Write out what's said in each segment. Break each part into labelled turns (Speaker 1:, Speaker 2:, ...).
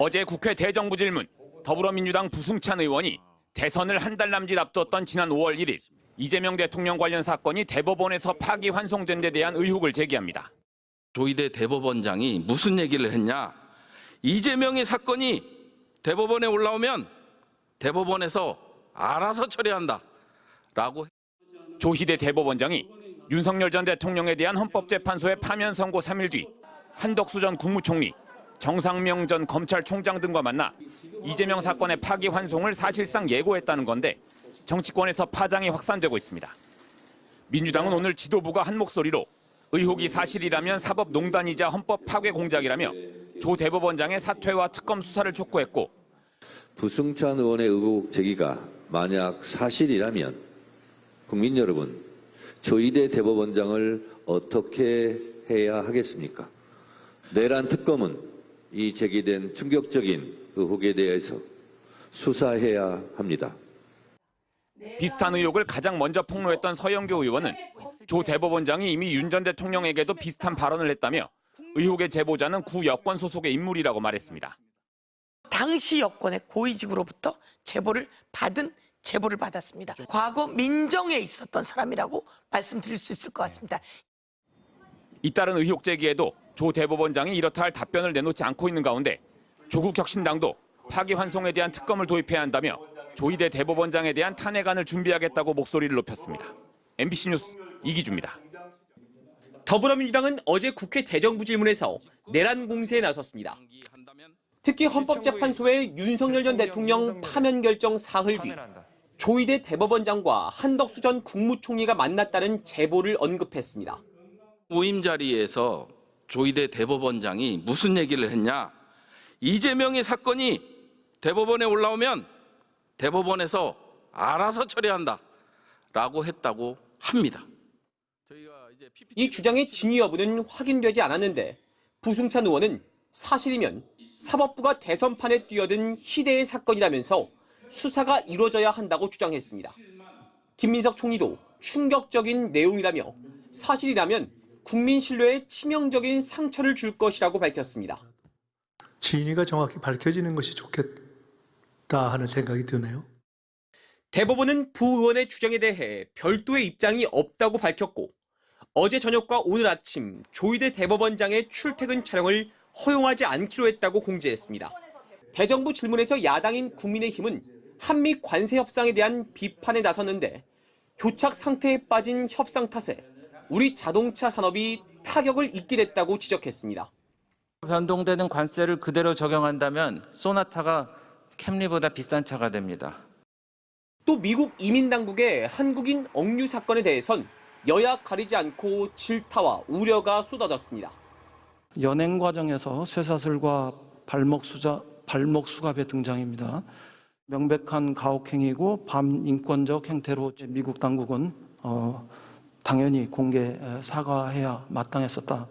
Speaker 1: 어제 국회 대정부질문, 더불어민주당 부승찬 의원이 대선을 한 달 남짓 앞뒀던 지난 5월 1일 이재명 대통령 관련 사건이 대법원에서 파기환송된 데 대한 의혹을 제기합니다.
Speaker 2: 조희대 대법원장이 무슨 얘기를 했냐? 이재명의 사건이 대법원에 올라오면 대법원에서 알아서 처리한다라고.
Speaker 1: 조희대 대법원장이 윤석열 전 대통령에 대한 헌법재판소의 파면 선고 3일 뒤 한덕수 전 국무총리, 정상명 전 검찰총장 등과 만나 이재명 사건의 파기환송을 사실상 예고했다는 건데 정치권에서 파장이 확산되고 있습니다. 민주당은 오늘 지도부가 한 목소리로 의혹이 사실이라면 사법농단이자 헌법 파괴 공작이라며 조 대법원장의 사퇴와 특검 수사를 촉구했고,
Speaker 3: 부승찬 의원의 의혹 제기가 만약 사실이라면 국민 여러분, 조희대 대법원장을 어떻게 해야 하겠습니까? 내란 특검은 이 제기된 충격적인 의혹에 대해서 수사해야 합니다.
Speaker 1: 비슷한 의혹을 가장 먼저 폭로했던 서영교 의원은 조 대법원장이 이미 윤 전 대통령에게도 비슷한 발언을 했다며 의혹의 제보자는 구 여권 소속의 인물이라고 말했습니다.
Speaker 4: 당시 여권의 고위직으로부터 제보를 받았습니다. 과거 민정에 있었던 사람이라고 말씀드릴 수 있을 것 같습니다.
Speaker 1: 잇따른 의혹 제기에도 조 대법원장이 이렇다 할 답변을 내놓지 않고 있는 가운데 조국 혁신당도 파기환송에 대한 특검을 도입해야 한다며 조희대 대법원장에 대한 탄핵안을 준비하겠다고 목소리를 높였습니다. MBC 뉴스 이기주입니다.
Speaker 5: 더불어민주당은 어제 국회 대정부질문에서 내란 공세에 나섰습니다. 특히 헌법재판소의 윤석열 전 대통령 파면 결정 사흘 뒤 조희대 대법원장과 한덕수 전 국무총리가 만났다는 제보를 언급했습니다.
Speaker 2: 모임 자리에서 조희대 대법원장이 무슨 얘기를 했냐? 이재명의 사건이 대법원에 올라오면 대법원에서 알아서 처리한다라고 했다고 합니다.
Speaker 5: 이 주장의 진위 여부는 확인되지 않았는데 부승찬 의원은 사실이면 사법부가 대선판에 뛰어든 희대의 사건이라면서 수사가 이루어져야 한다고 주장했습니다. 김민석 총리도 충격적인 내용이라며 사실이라면 국민 신뢰에 치명적인 상처를 줄 것이라고 밝혔습니다.
Speaker 6: 진위가 정확히 밝혀지는 것이 좋겠다 하는 생각이 드네요.
Speaker 5: 대법원은 부 의원의 주장에 대해 별도의 입장이 없다고 밝혔고 어제 저녁과 오늘 아침 조희대 대법원장의 출퇴근 촬영을 허용하지 않기로 했다고 공지했습니다. 대정부 질문에서 야당인 국민의힘은 한미 관세 협상에 대한 비판에 나섰는데 교착 상태에 빠진 협상 탓에 우리 자동차 산업이 타격을 입게 됐다고 지적했습니다.
Speaker 7: 변동되는 관세를 그대로 적용한다면 소나타가 캠리보다 비싼 차가 됩니다.
Speaker 5: 또 미국 이민당국의 한국인 억류 사건에 대해선 여야 가리지 않고 질타와 우려가 쏟아졌습니다.
Speaker 8: 연행 과정에서 쇠사슬과 발목 수갑의 등장입니다. 명백한 가혹행위고 반인권적 행태로 미국 당국은 당연히 공개 사과해야 마땅했었다.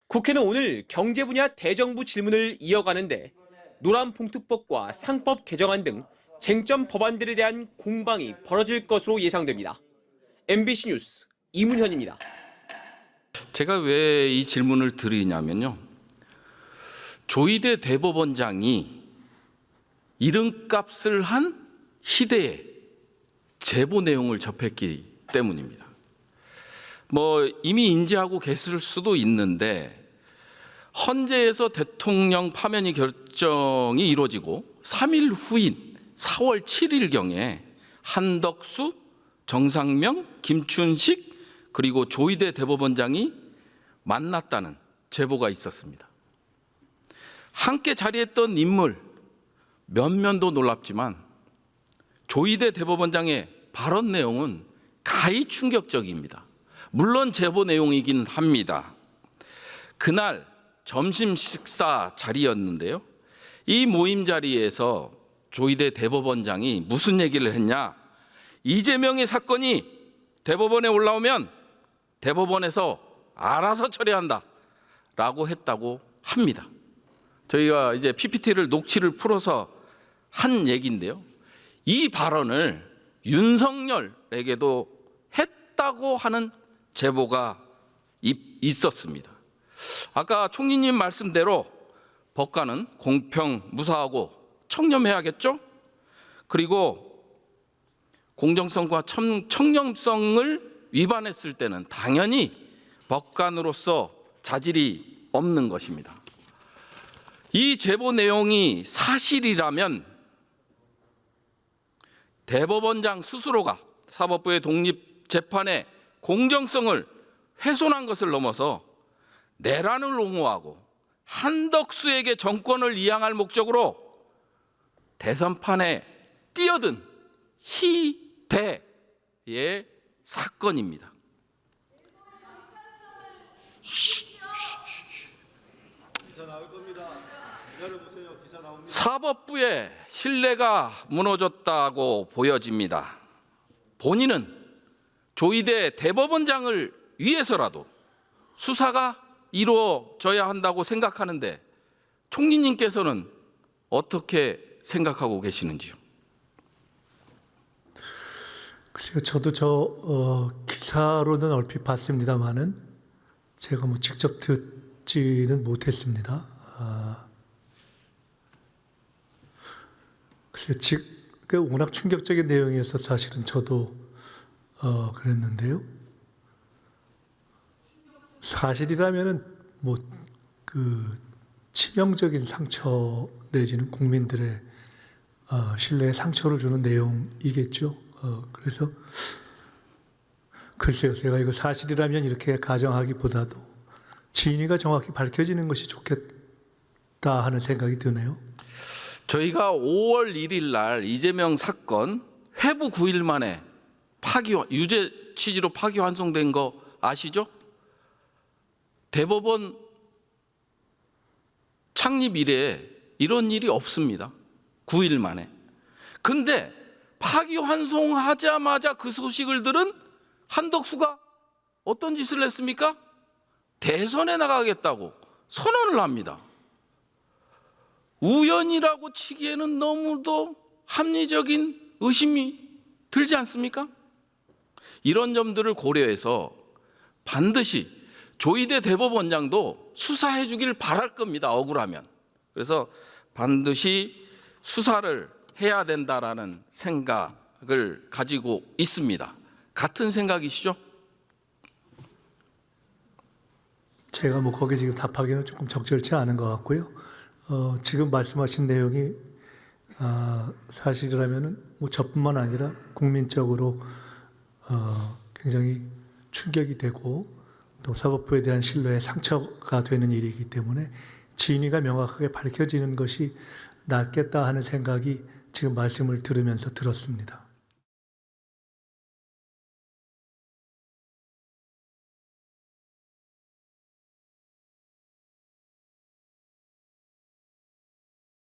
Speaker 5: 국회는 오늘 경제 분야 대정부 질문을 이어가는데 노란봉투법과 상법 개정안 등 쟁점 법안들에 대한 공방이 벌어질 것으로 예상됩니다. MBC 뉴스 이문현입니다.
Speaker 2: 제가 왜 이 질문을 드리냐면요. 조희대 대법원장이 이름값을 한 희대의 제보 내용을 접했기 때문입니다. 이미 인지하고 계실 수도 있는데 헌재에서 대통령 파면이 결정이 이루어지고 3일 후인 4월 7일경에 한덕수, 정상명, 김춘식 그리고 조희대 대법원장이 만났다는 제보가 있었습니다. 함께 자리했던 인물 면면도 놀랍지만 조희대 대법원장의 발언 내용은 가히 충격적입니다. 물론 제보 내용이긴 합니다. 그날 점심 식사 자리였는데요. 이 모임 자리에서 조희대 대법원장이 무슨 얘기를 했냐? 이재명의 사건이 대법원에 올라오면 대법원에서 알아서 처리한다라고 했다고 합니다. 저희가 이제 PPT를 녹취를 풀어서 한 얘기인데요. 이 발언을 윤석열에게도 했다고 하는 제보가 있었습니다. 아까 총리님 말씀대로 법관은 공평, 무사하고 청렴해야겠죠? 그리고 공정성과 청렴성을 위반했을 때는 당연히 법관으로서 자질이 없는 것입니다. 이 제보 내용이 사실이라면 대법원장 스스로가 사법부의 독립재판의 공정성을 훼손한 것을 넘어서 내란을 옹호하고 한덕수에게 정권을 이양할 목적으로 대선판에 뛰어든 희대의 사건입니다. 사법부의 신뢰가 무너졌다고 보여집니다. 본인은 조희대 대법원장을 위해서라도 수사가 이루어져야 한다고 생각하는데 총리님께서는 어떻게 생각하고 계시는지요?
Speaker 6: 글쎄요, 저도 기사로는 얼핏 봤습니다만은 제가 뭐 직접 듣지는 못했습니다. 글쎄요, 워낙 충격적인 내용이어서 사실은 저도 그랬는데요. 사실이라면은 뭐 그 치명적인 상처 내지는 국민들의 신뢰에 상처를 주는 내용이겠죠. 그래서 글쎄요, 제가 이거 사실이라면 이렇게 가정하기보다도 진위가 정확히 밝혀지는 것이 좋겠다 하는 생각이 드네요.
Speaker 2: 저희가 5월 1일 날 이재명 사건 회부 9일 만에 유죄 취지로 파기환송된 거 아시죠? 대법원 창립 이래 이런 일이 없습니다. 9일 만에. 근데 파기환송하자마자 그 소식을 들은 한덕수가 어떤 짓을 했습니까? 대선에 나가겠다고 선언을 합니다. 우연이라고 치기에는 너무도 합리적인 의심이 들지 않습니까? 이런 점들을 고려해서 반드시 조희대 대법원장도 수사해 주길 바랄 겁니다. 억울하면. 그래서 반드시 수사를 해야 된다라는 생각을 가지고 있습니다. 같은 생각이시죠?
Speaker 6: 제가 뭐 거기에 지금 답하기는 조금 적절치 않은 것 같고요. 지금 말씀하신 내용이 사실이라면은 뭐 저뿐만 아니라 국민적으로 굉장히 충격이 되고 또 사법부에 대한 신뢰에 상처가 되는 일이기 때문에 진위가 명확하게 밝혀지는 것이 낫겠다 하는 생각이 지금 말씀을 들으면서 들었습니다.